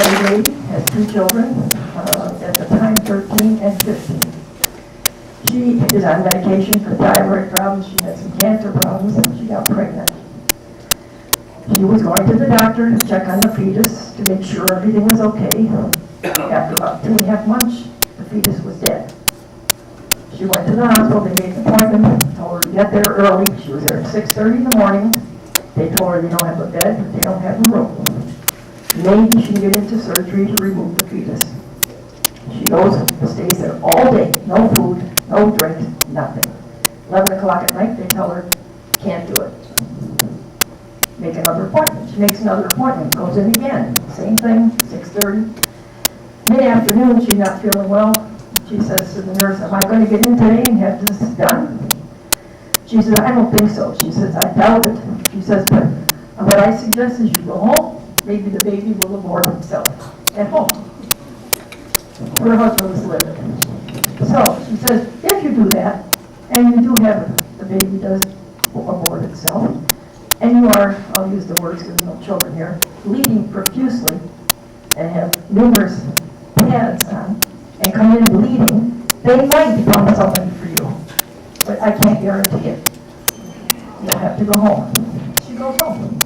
elderly lady, has 2 children, at the time 13 and 15. She is on medication for thyroid problems, she had some cancer problems, and she got pregnant. She was going to the doctor to check on the fetus to make sure everything was okay. After about 2.5 months, the fetus was dead. She went to the hospital, they made an appointment, told her to get there early. She was there at 6:30 in the morning. They told her they don't have a bed, they don't have a room. Maybe she can get into surgery to remove the fetus. She goes and stays there all day, no food, no drink, nothing. 11 o'clock at night, they tell her, can't do it. Make another appointment. She makes another appointment, goes in again. Same thing, 6:30. Mid-afternoon, she's not feeling well. She says to the nurse, am I going to get in today and have this done? She says, I don't think so. She says, I doubt it. She says, but what I suggest is you go home. Maybe the baby will abort himself at home. Her husband was living. So she says, if you do that, and you do have the baby does abort itself, and you are, I'll use the words because there's no children here, bleeding profusely, and have numerous pads on, and come in bleeding, they might find somebody for you. But I can't guarantee it. You'll have to go home. She goes home.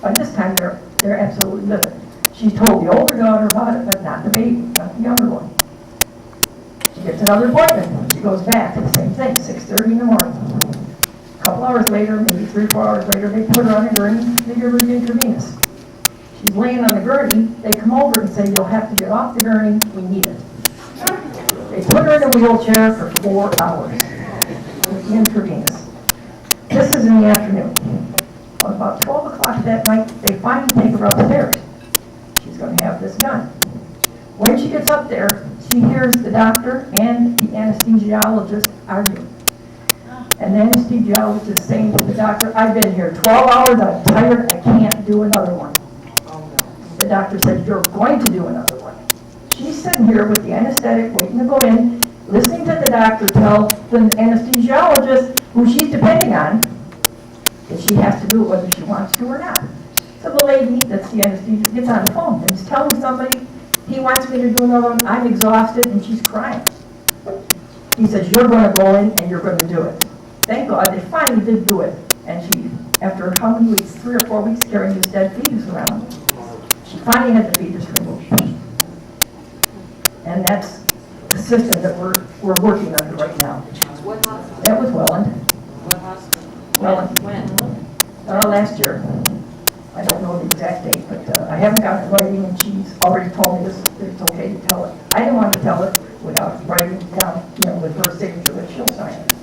By this time, they're absolutely livid. She told the older daughter about it, but not the baby, not the younger one. She gets another appointment. She goes back, the same thing, 6:30 in the morning. A couple hours later, maybe 3 or 4 hours later, they put her on a gurney, they give her the intravenous. She's laying on the gurney, they come over and say, you'll have to get off the gurney, we need it. They put her in a wheelchair for 4 hours with the intravenous. This is in the afternoon. About 12 o'clock that night, they finally take her upstairs. She's going to have this done. When she gets up there, she hears the doctor and the anesthesiologist argue. And the anesthesiologist is saying to the doctor, I've been here 12 hours, I'm tired, I can't do another one. The doctor said, you're going to do another one. She's sitting here with the anesthetic, waiting to go in, listening to the doctor tell the anesthesiologist, who she's depending on, that she has to do it whether she wants to or not. So the lady, that's the anesthesiologist, gets on the phone and is telling somebody, he wants me to do another one, I'm exhausted, and she's crying. He says, you're going to go in and you're going to do it. Thank God they finally did do it. And she, after how many weeks, 3 or 4 weeks carrying this dead fetus around, she finally had the fetus removed. And that's the system that we're working under right now. What hospital? That was Welland. What hospital? Welland. When? Last year. I don't know the exact date, but I haven't gotten it writing, and she's already told me this, that it's okay to tell it. I didn't want to tell it without writing it down, with her signature, but she'll sign it.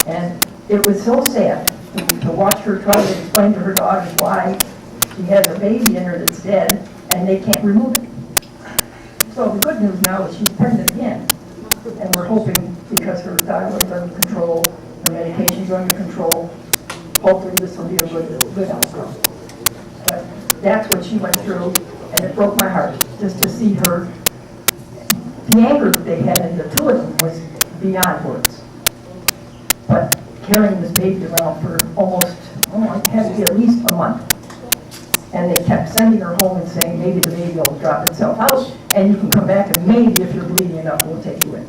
And it was so sad to watch her try to explain to her daughters why she has a baby in her that's dead, and they can't remove it. So the good news now is she's pregnant again, and we're hoping, because her thyroid's under control, her medication's under control, hopefully this will be a good outcome. But that's what she went through, and it broke my heart just to see her. The anger that they had in the 2 of them was beyond words. But carrying this baby around for almost, it had to be at least a month. And they kept sending her home and saying, maybe the baby will drop itself out, and you can come back, and maybe if you're bleeding enough, we'll take you in.